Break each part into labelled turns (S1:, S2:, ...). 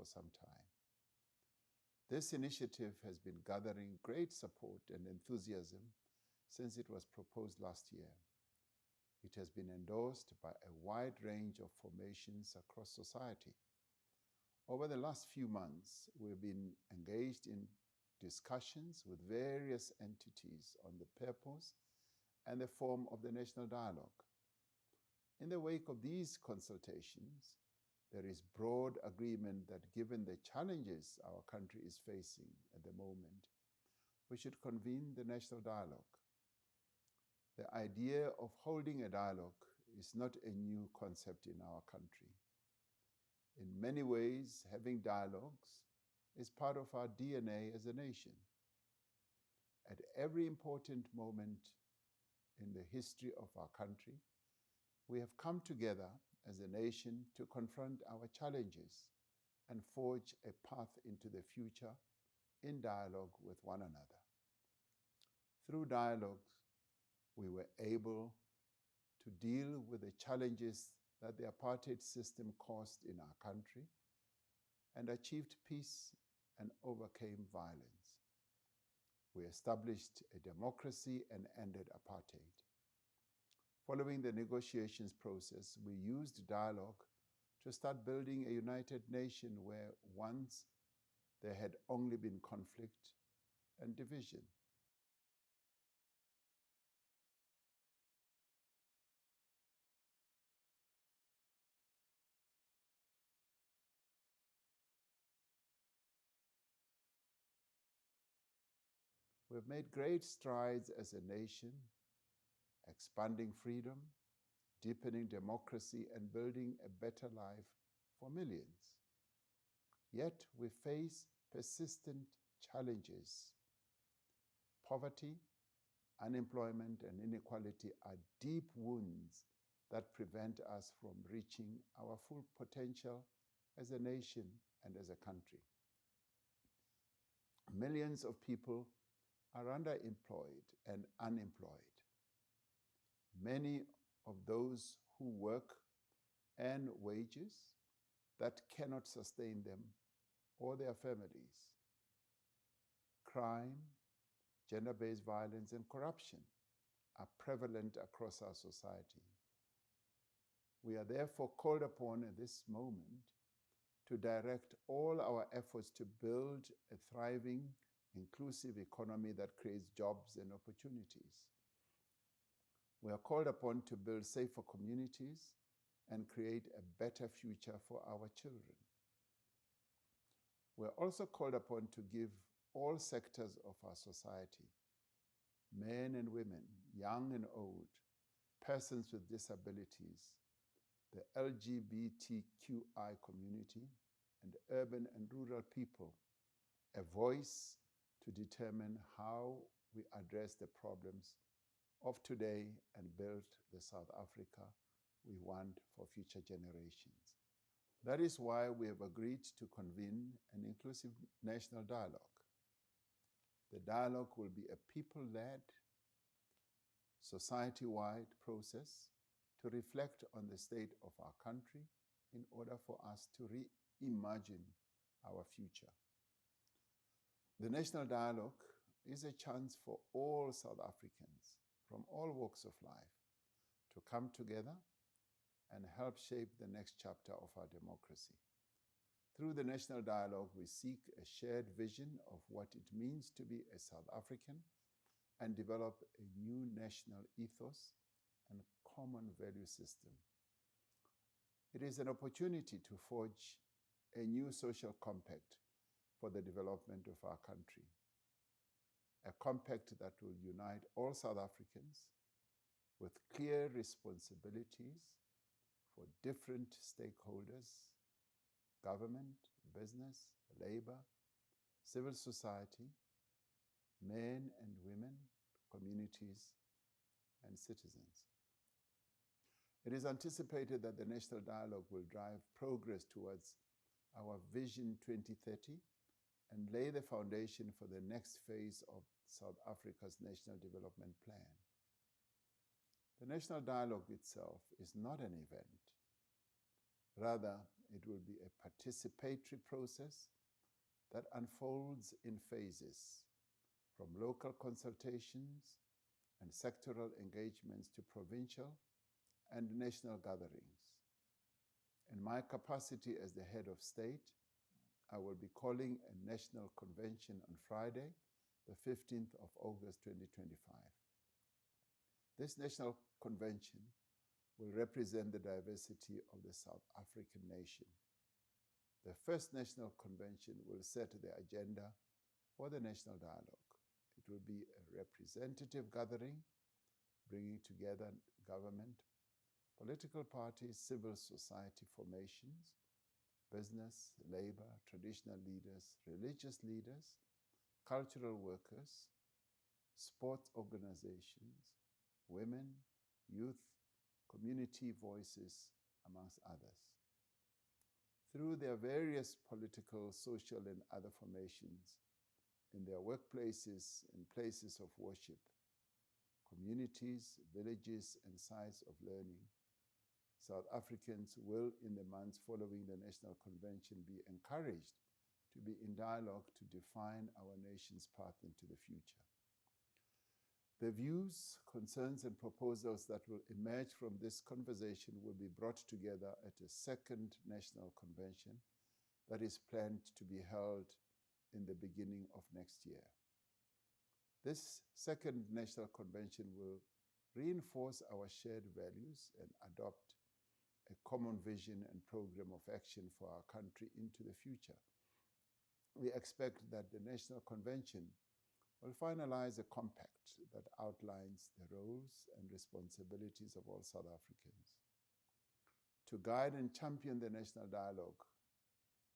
S1: for some time. This initiative has been gathering great support and enthusiasm since it was proposed last year. It has been endorsed by a wide range of formations across society. Over the last few months, we've been engaged in discussions with various entities on the purpose and the form of the national dialogue. In the wake of these consultations, there is broad agreement that given the challenges our country is facing at the moment, we should convene the national dialogue. The idea of holding a dialogue is not a new concept in our country. In many ways, having dialogues is part of our DNA as a nation. At every important moment in the history of our country, we have come together as a nation to confront our challenges and forge a path into the future in dialogue with one another. Through dialogues, we were able to deal with the challenges that the apartheid system caused in our country and achieved peace and overcame violence. We established a democracy and ended apartheid. Following the negotiations process, we used dialogue to start building a united nation where once there had only been conflict and division. We've made great strides as a nation, expanding freedom, deepening democracy, and building a better life for millions. Yet we face persistent challenges. Poverty, unemployment, and inequality are deep wounds that prevent us from reaching our full potential as a nation and as a country. Millions of people are underemployed and unemployed. Many of those who work earn wages that cannot sustain them or their families. Crime, gender-based violence, and corruption are prevalent across our society. We are therefore called upon at this moment to direct all our efforts to build a thriving, inclusive economy that creates jobs and opportunities. We are called upon to build safer communities and create a better future for our children. We are also called upon to give all sectors of our society, men and women, young and old, persons with disabilities, the LGBTQI community, and urban and rural people, a voice to determine how we address the problems of today and build the South Africa we want for future generations. That is why we have agreed to convene an inclusive national dialogue. The dialogue will be a people-led, society-wide process to reflect on the state of our country in order for us to reimagine our future. The national dialogue is a chance for all South Africans from all walks of life to come together and help shape the next chapter of our democracy. Through the national dialogue, we seek a shared vision of what it means to be a South African and develop a new national ethos and common value system. It is an opportunity to forge a new social compact for the development of our country, a compact that will unite all South Africans with clear responsibilities for different stakeholders: government, business, labor, civil society, men and women, communities, and citizens. It is anticipated that the national dialogue will drive progress towards our Vision 2030 and lay the foundation for the next phase of South Africa's National Development Plan. The national dialogue itself is not an event. Rather, It will be a participatory process that unfolds in phases, from local consultations and sectoral engagements to provincial and national gatherings. In my capacity as the head of state, I will be calling a national convention on Friday, the 15th of August 2025. This national convention will represent the diversity of the South African nation. The first national convention will set the agenda for the national dialogue. It will be a representative gathering, bringing together government, political parties, civil society formations, business, labor, traditional leaders, religious leaders, cultural workers, sports organizations, women, youth, community voices, amongst others. Through their various political, social, and other formations, in their workplaces and places of worship, communities, villages, and sites of learning, South Africans will, in the months following the National Convention, be encouraged to be in dialogue to define our nation's path into the future. The views, concerns, and proposals that will emerge from this conversation will be brought together at a second National Convention that is planned to be held in the beginning of next year. This second National Convention will reinforce our shared values and adopt a common vision and program of action for our country into the future. We expect that the National Convention will finalize a compact that outlines the roles and responsibilities of all South Africans. To guide and champion the national dialogue,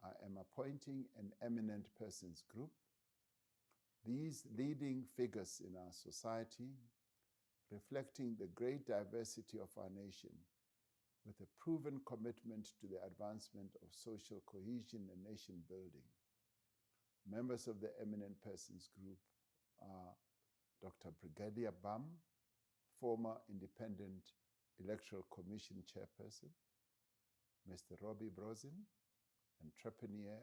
S1: I am appointing an eminent persons group. These leading figures in our society, reflecting the great diversity of our nation, with a proven commitment to the advancement of social cohesion and nation building. Members of the Eminent Persons Group are Dr. Brigadier Bam, former Independent Electoral Commission Chairperson, Mr. Robbie Brozin, entrepreneur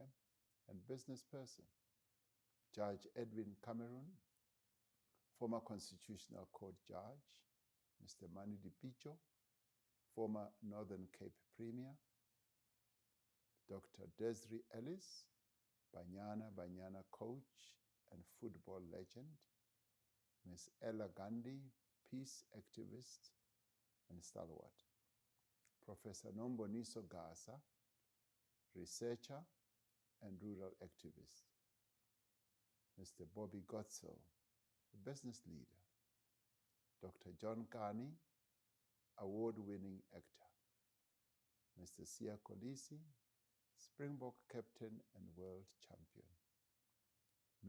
S1: and business person, Judge Edwin Cameron, former Constitutional Court Judge, Mr. Mani Dipicho, former Northern Cape Premier, Dr. Desiree Ellis, Banyana coach and football legend, Ms. Ella Gandhi, peace activist and stalwart, Professor Nomboniso Gasa, researcher and rural activist, Mr. Bobby Gotzel, a business leader, Dr. John Kani, award-winning actor, Mr. Siya Kolisi, Springbok captain and world champion,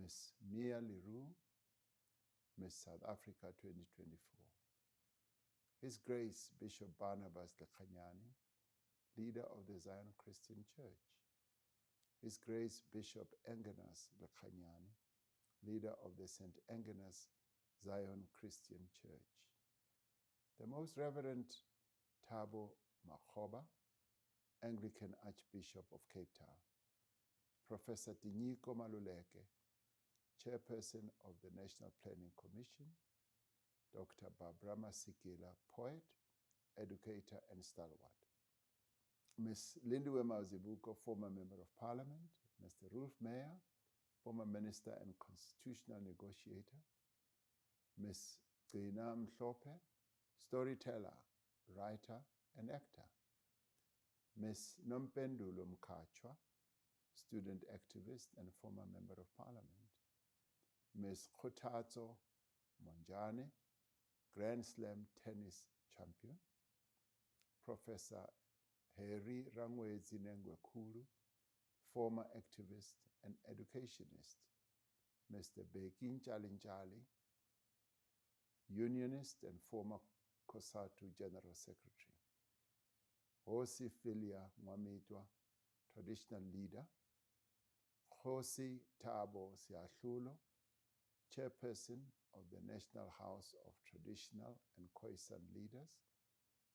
S1: Ms. Mia Leroux, Miss South Africa 2024, His Grace Bishop Barnabas Lekhanyane, leader of the Zion Christian Church, His Grace Bishop Engenas Lekhanyane, leader of the St. Engenas Zion Christian Church, the Most Reverend Thabo Makgoba, Anglican Archbishop of Cape Town, Professor Tinyiko Maluleke, Chairperson of the National Planning Commission, Dr. Barbara Masikela, poet, educator, and stalwart, Ms. Lindiwe Mazibuko, former Member of Parliament, Mr. Rolf Meyer, former Minister and Constitutional Negotiator, Ms. Gina Mhlope, storyteller, writer, and actor, Ms. Nompendulo Mkachwa, student activist and former Member of Parliament, Ms. Khothatso Monjane, Grand Slam tennis champion, Professor Harry Rangwezi Nengwekulu, former activist and educationist, Mr. Beki Nchalinchali, unionist and former COSATU General Secretary, Hosi Philia Mwamitwa, traditional leader, Hosi Thabo Siahlulo, chairperson of the National House of Traditional and Khoisan Leaders,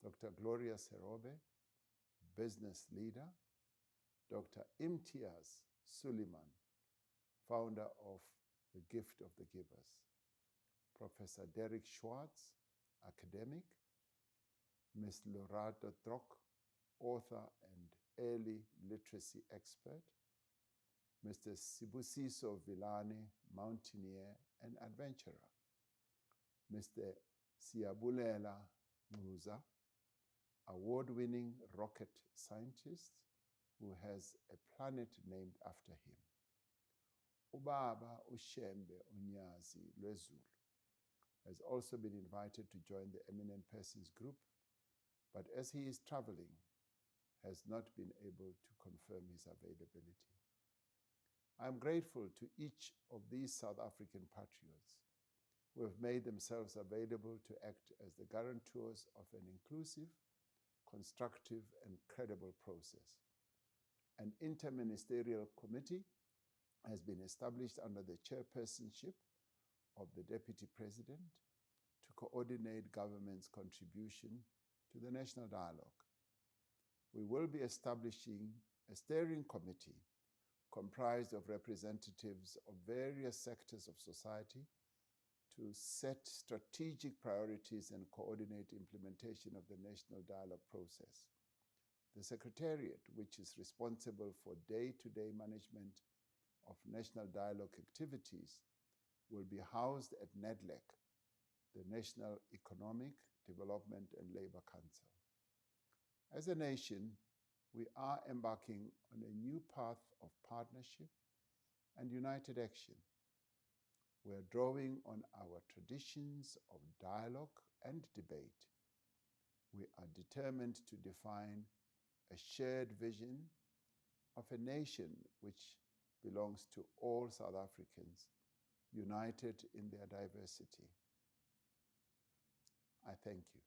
S1: Dr. Gloria Serobe, business leader, Dr. Imtiaz Suleiman, founder of The Gift of the Givers, Professor Derek Schwartz, academic, Ms. Loretta Drock, author and early literacy expert, Mr. Sibusiso Villani, mountaineer and adventurer, Mr. Siyabulela Muza, award-winning rocket scientist who has a planet named after him. Ubaba Ushembe Unyazi Lwezulu has also been invited to join the Eminent Persons group, but as he is traveling, has not been able to confirm his availability. I am grateful to each of these South African patriots who have made themselves available to act as the guarantors of an inclusive, constructive, and credible process. An interministerial committee has been established under the chairpersonship of the Deputy President to coordinate government's contribution to the national dialogue. We will be establishing a steering committee comprised of representatives of various sectors of society to set strategic priorities and coordinate implementation of the national dialogue process. The Secretariat, which is responsible for day-to-day management of national dialogue activities, will be housed at NEDLEC, the National Economic Development and Labour Council. As a nation, we are embarking on a new path of partnership and united action. We are drawing on our traditions of dialogue and debate. We are determined to define a shared vision of a nation which belongs to all South Africans, united in their diversity. I thank you.